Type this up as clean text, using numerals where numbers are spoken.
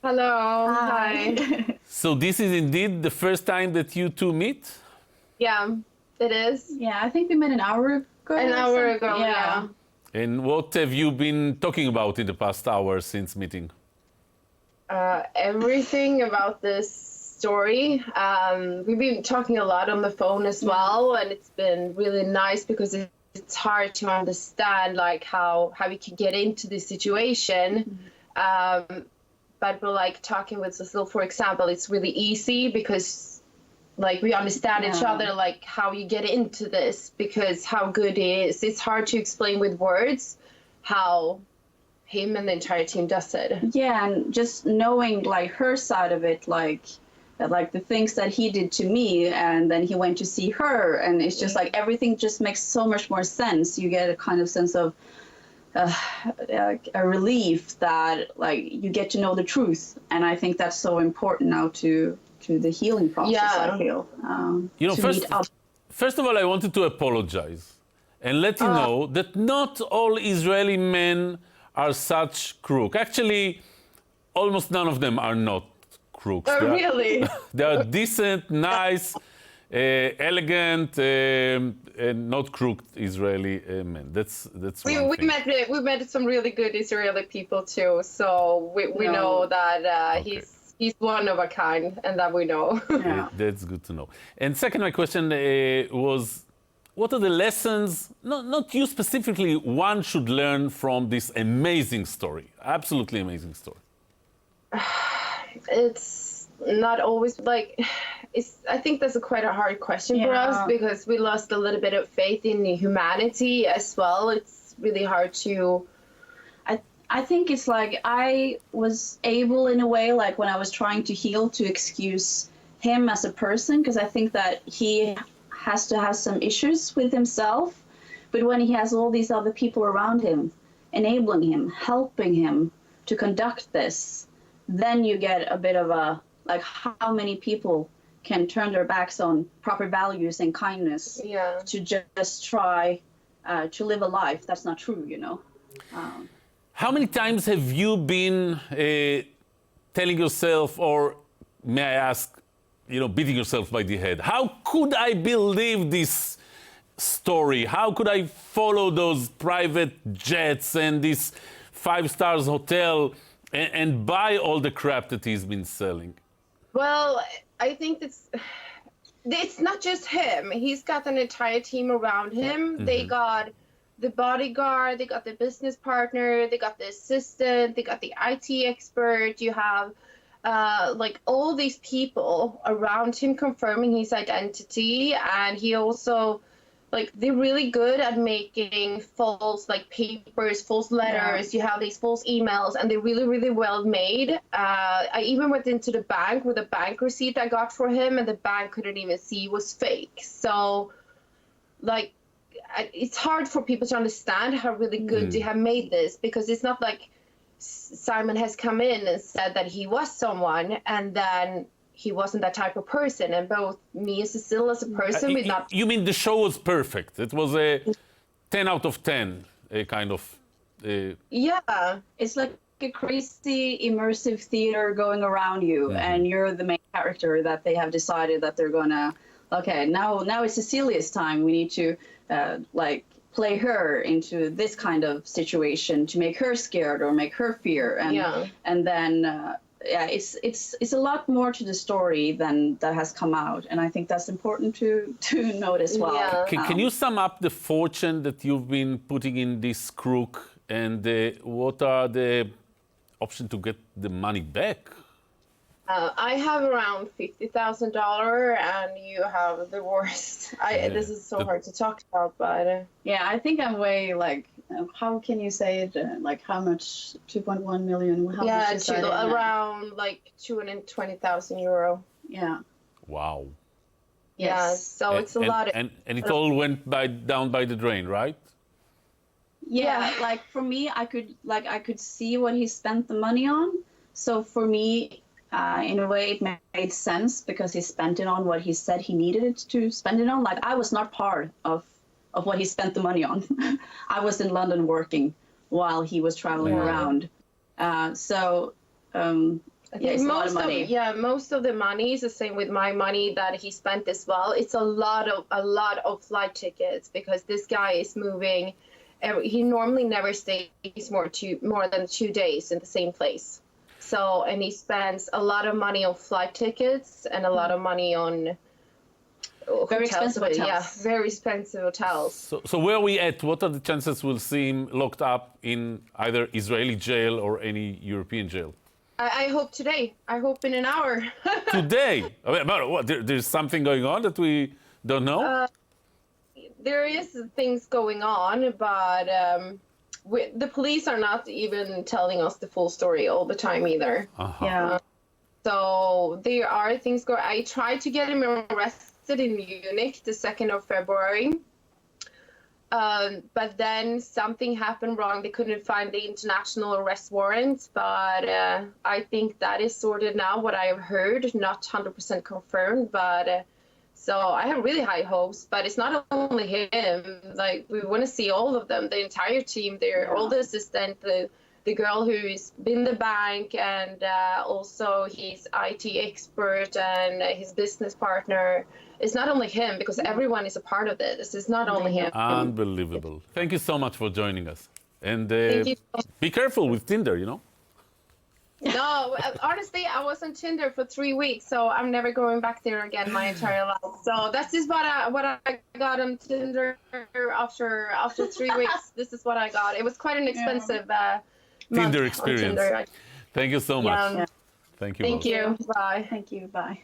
Hello. Hi. Hi. So this is indeed the first time that you two meet? Yeah, it is. Yeah, I think we met an hour ago. An hour ago, yeah. And what have you been talking about in the past hour since meeting? Everything about this story. We've been talking a lot on the phone as well, and it's been really nice because it's hard to understand like how we can get into this situation. But we're like talking with Vassil, for example, it's really easy because like we understand each other, like how you get into this, because how good it is. It's hard to explain with words how him and the entire team does it. Yeah, and just knowing like her side of it, like the things that he did to me, and then he went to see her, and it's just like everything just makes so much more sense. You get a kind of sense of a relief that like you get to know the truth, and I think that's so important now to the healing process. I feel. You know, first of all, I wanted to apologize and let you know that not all Israeli men are such crooks. Actually, almost none of them are not crooks. Oh, really? They are decent, nice, elegant, and not crooked Israeli men. That's one thing. We met some really good Israeli people too, so we know that he's one of a kind, and that we know. Yeah. That's good to know. And second, my question was, what are the lessons, not you specifically, one should learn from this amazing story, absolutely amazing story? It's not always like, I think that's quite a hard question for us, because we lost a little bit of faith in humanity as well. It's really hard to... I think it's like I was able in a way, like when I was trying to heal, to excuse him as a person, because I think that he has to have some issues with himself, but when he has all these other people around him, enabling him, helping him to conduct this, then you get a bit of a, like, how many people can turn their backs on proper values and kindness to just try to live a life that's not true, you know? How many times have you been telling yourself, or may I ask, you know, beating yourself by the head? How could I believe this story? How could I follow those private jets and this 5-star hotel and buy all the crap that he's been selling? Well, I think it's not just him. He's got an entire team around him. They got the bodyguard, they got the business partner, they got the assistant, they got the IT expert. You have like all these people around him confirming his identity, and he also, like, they're really good at making false, like, papers, false letters. You have these false emails, and they're really, really well made. I even went into the bank with a bank receipt I got for him, and the bank couldn't even see it was fake. So, like, it's hard for people to understand how really good they have made this, because it's not like Simon has come in and said that he was someone, and then he wasn't that type of person. And both me and Vassil as a person, we not... You mean the show was perfect? It was a 10 out of 10 kind of... Yeah. It's like a crazy immersive theater going around you, and you're the main character that they have decided that they're gonna, okay, now it's Cecilia's time. We need to like play her into this kind of situation to make her scared or make her fear, and then it's a lot more to the story than that has come out, and I think that's important to note as well. Yeah. Can you sum up the fortune that you've been putting in this crook, and what are the options to get the money back? I have around $50,000, and you have the worst. This is so hard to talk about, but yeah, I think I'm way, like, how can you say it? Like, how much? 2.1 million. How much is that around like 220,000 euro. Yeah. Wow. Yeah, so it's a lot. And it all went down by the drain, right? Yeah, like for me, I could see what he spent the money on. So for me, in a way, it made sense because he spent it on what he said he needed it to spend it on. Like, I was not part of what he spent the money on. I was in London working while he was traveling around. It's a lot of money. Most of the money is the same with my money that he spent as well. It's a lot of flight tickets because this guy is moving. He normally never stays more than 2 days in the same place. So, and he spends a lot of money on flight tickets and a lot of money on very expensive hotels. Yeah, very expensive hotels. So where are we at? What are the chances we'll see him locked up in either Israeli jail or any European jail? I hope today. I hope in an hour. Today? I mean, but what, there's something going on that we don't know? There is things going on, but the police are not even telling us the full story all the time either. Uh-huh. Yeah. So there are things going. I tried to get him arrested in Munich the 2nd of February. But then something happened wrong. They couldn't find the international arrest warrant, but I think that is sorted now, what I have heard, not 100% confirmed, but so I have really high hopes, but it's not only him. Like, we want to see all of them, the entire team there, all the assistant, the girl who's been the bank, and also his IT expert and his business partner. It's not only him, because everyone is a part of it. This is not only him. Unbelievable. Thank you so much for joining us. And Thank you. be careful with Tinder, you know? No, honestly, I was on Tinder for 3 weeks, so I'm never going back there again my entire life. So that's just what I got on Tinder after 3 weeks. This is what I got. It was quite an expensive Tinder month experience. on Tinder. Thank you so much. Yeah. Thank you. Thank both. you. Bye. Thank you. Bye.